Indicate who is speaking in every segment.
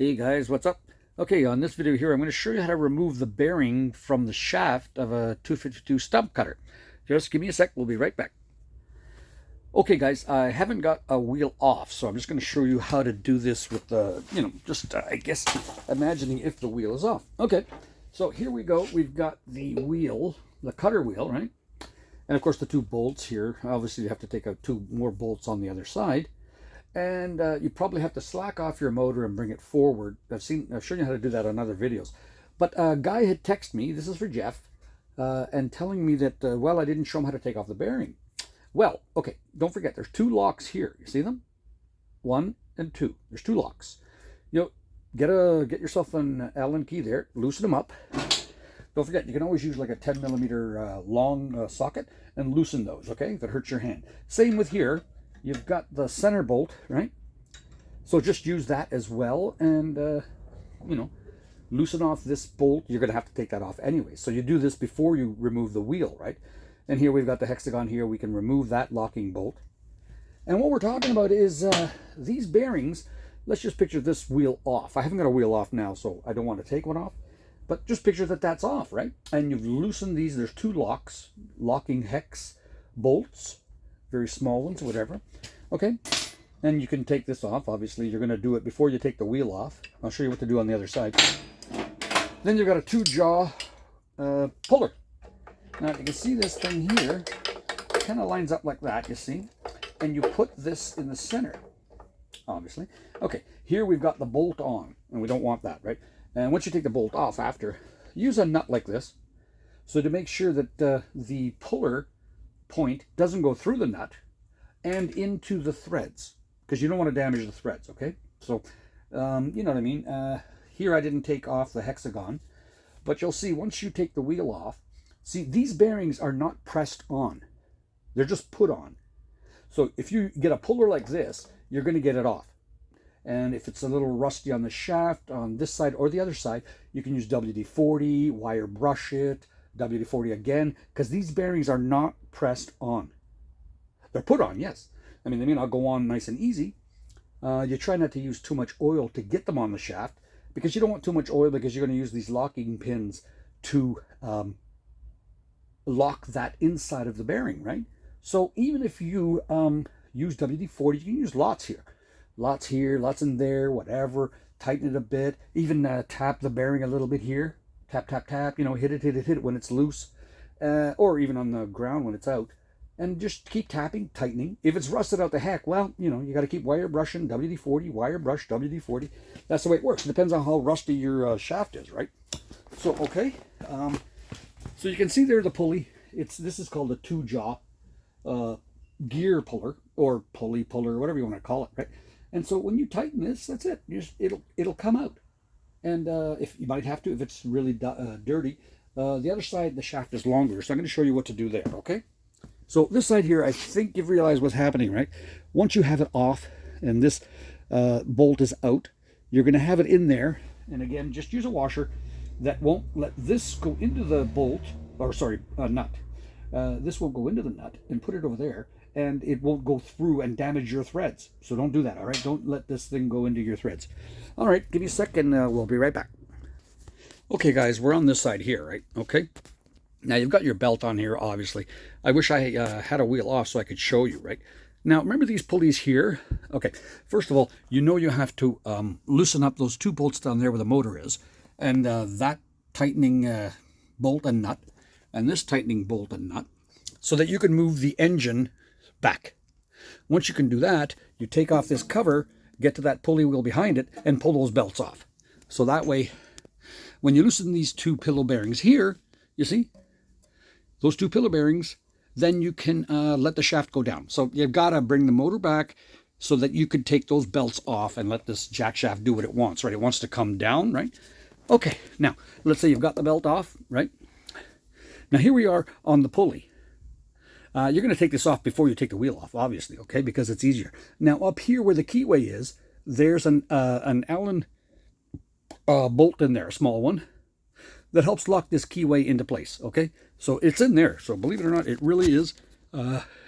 Speaker 1: Hey guys, what's up? Okay, on this video here, I'm going to show you how to remove the bearing from the shaft of a 252 stump cutter. Just give me a sec, we'll be right back. Okay guys, I haven't got a wheel off, so I'm just going to show you how to do this with the, I guess, imagining if the wheel is off. Okay, so here we go. We've got the wheel, the cutter wheel, right? And of course the two bolts here. Obviously you have to take out two more bolts on the other side. And you probably have to slack off your motor and bring it forward. I've shown you how to do that on other videos. But a guy had texted me, this is for Jeff, and telling me that, well, I didn't show him how to take off the bearing. Well, okay, don't forget, there's two locks here. You see them? 1 and 2. There's two locks. Get yourself an Allen key there, loosen them up. Don't forget, you can always use like a 10 millimeter long socket and loosen those, okay? If it hurts your hand. Same with here. You've got the center bolt, right? So just use that as well, and loosen off this bolt. You're going to have to take that off anyway. So you do this before you remove the wheel, right? And here we've got the hexagon here. We can remove that locking bolt. And what we're talking about is these bearings. Let's just picture this wheel off. I haven't got a wheel off now, so I don't want to take one off. But just picture that that's off, right? And you've loosened these. There's two locks, locking hex bolts. Very small ones, whatever. Okay, and you can take this off. Obviously, you're going to do it before you take the wheel off. I'll show you what to do on the other side. Then you've got a 2-jaw puller. Now, you can see this thing here kind of lines up like that, you see? And you put this in the center, obviously. Okay, here we've got the bolt on, and we don't want that, right? And once you take the bolt off after, use a nut like this. So to make sure that the puller point doesn't go through the nut and into the threads, because you don't want to damage the threads, okay? So you know what I mean. Here I didn't take off the hexagon, but you'll see once you take the wheel off, see, these bearings are not pressed on, they're just put on. So if you get a puller like this, you're going to get it off. And if it's a little rusty on the shaft on this side or the other side, you can use WD-40, wire brush it, WD-40 again, because these bearings are not pressed on. They're put on, yes. I mean, they may not go on nice and easy. You try not to use too much oil to get them on the shaft, because you don't want too much oil, because you're going to use these locking pins to lock that inside of the bearing, right? So even if you use WD-40, you can use lots here. Lots here, lots in there, whatever. Tighten it a bit. Even tap the bearing a little bit here. Tap, tap, tap, hit it when it's loose, or even on the ground when it's out, and just keep tapping, tightening. If it's rusted out the heck, well, you got to keep wire brushing, WD-40, wire brush, WD-40. That's the way it works. It depends on how rusty your shaft is, right? So, okay, so you can see there the pulley. This is called a 2-jaw gear puller, or pulley puller, whatever you want to call it, right? And so when you tighten this, that's it. It'll come out. And if you might have to, if it's really dirty, the other side, the shaft is longer. So I'm going to show you what to do there, okay? So this side here, I think you've realized what's happening, right? Once you have it off and this bolt is out, you're going to have it in there. And again, just use a washer that won't let this go into the bolt, or sorry, nut. This won't go into the nut, and put it over there. And it won't go through and damage your threads. So don't do that, all right? Don't let this thing go into your threads. All right, give me a second, we'll be right back. Okay, guys, we're on this side here, right? Okay. Now, you've got your belt on here, obviously. I wish I had a wheel off so I could show you, right? Now, remember these pulleys here? Okay, first of all, you have to loosen up those two bolts down there where the motor is, and that tightening bolt and nut, and this tightening bolt and nut, so that you can move the engine back. Once you can do that, you take off this cover, get to that pulley wheel behind it, and pull those belts off. So that way, when you loosen these two pillow bearings here, you see, those two pillow bearings, then you can let the shaft go down. So you've got to bring the motor back so that you could take those belts off and let this jack shaft do what it wants, right? It wants to come down, right? Okay, now, let's say you've got the belt off, right? Now here we are on the pulley. You're going to take this off before you take the wheel off, obviously, okay, because it's easier. Now, up here where the keyway is, there's an Allen bolt in there, a small one, that helps lock this keyway into place, okay? So it's in there. So believe it or not, it really is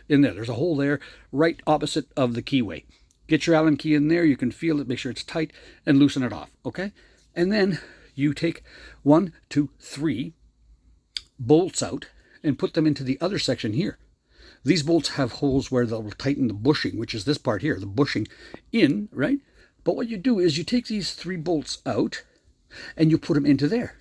Speaker 1: in there. There's a hole there right opposite of the keyway. Get your Allen key in there. You can feel it, make sure it's tight, and loosen it off, okay? And then you take 1, 2, 3 bolts out and put them into the other section here. These bolts have holes where they'll tighten the bushing, which is this part here, the bushing in, right? But what you do is you take these 3 bolts out and you put them into there.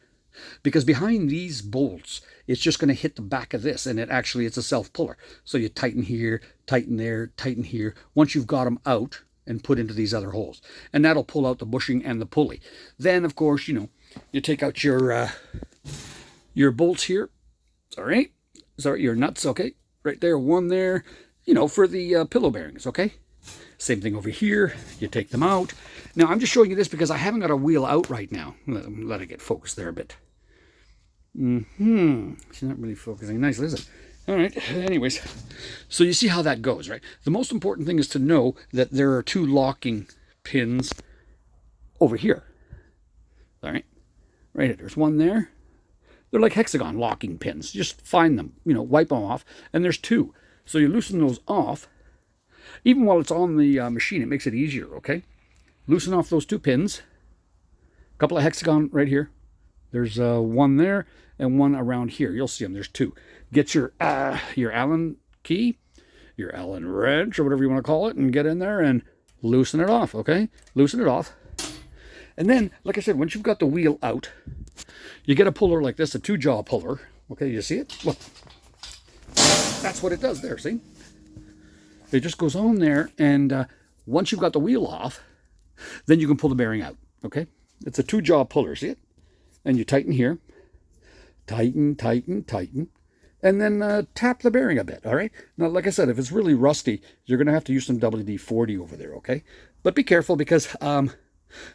Speaker 1: Because behind these bolts, it's just going to hit the back of this, and it's a self-puller. So you tighten here, tighten there, tighten here, once you've got them out and put into these other holes. And that'll pull out the bushing and the pulley. Then, of course, you take out your bolts here. Sorry, your nuts, okay? Right there, one there, for the pillow bearings, okay? Same thing over here. You take them out. Now, I'm just showing you this because I haven't got a wheel out right now. Let it get focused there a bit. It's not really focusing nicely, is it? All right. Anyways, so you see how that goes, right? The most important thing is to know that there are 2 locking pins over here. All right. Right here. There's one there. They're like hexagon locking pins. Just find them, wipe them off. And there's 2. So you loosen those off. Even while it's on the machine, it makes it easier, okay? Loosen off those 2 pins. A couple of hexagon right here. There's one there and one around here. You'll see them. There's 2. Get your Allen key, your Allen wrench, or whatever you want to call it, and get in there and loosen it off, okay? Loosen it off. And then, like I said, once you've got the wheel out, you get a puller like this, a 2-jaw puller. Okay, you see it? Look. That's what it does there, see? It just goes on there, and once you've got the wheel off, then you can pull the bearing out, okay? It's a 2-jaw puller, see it? And you tighten here. Tighten, tighten, tighten. And then tap the bearing a bit, all right? Now, like I said, if it's really rusty, you're going to have to use some WD-40 over there, okay? But be careful because,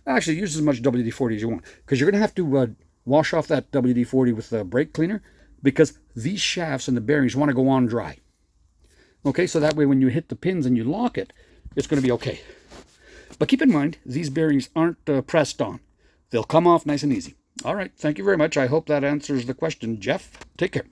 Speaker 1: actually, use as much WD-40 as you want, because you're going to have to wash off that WD-40 with the brake cleaner, because these shafts and the bearings want to go on dry. Okay, so that way when you hit the pins and you lock it, it's going to be okay. But keep in mind, these bearings aren't pressed on. They'll come off nice and easy. All right, thank you very much. I hope that answers the question, Jeff. Take care.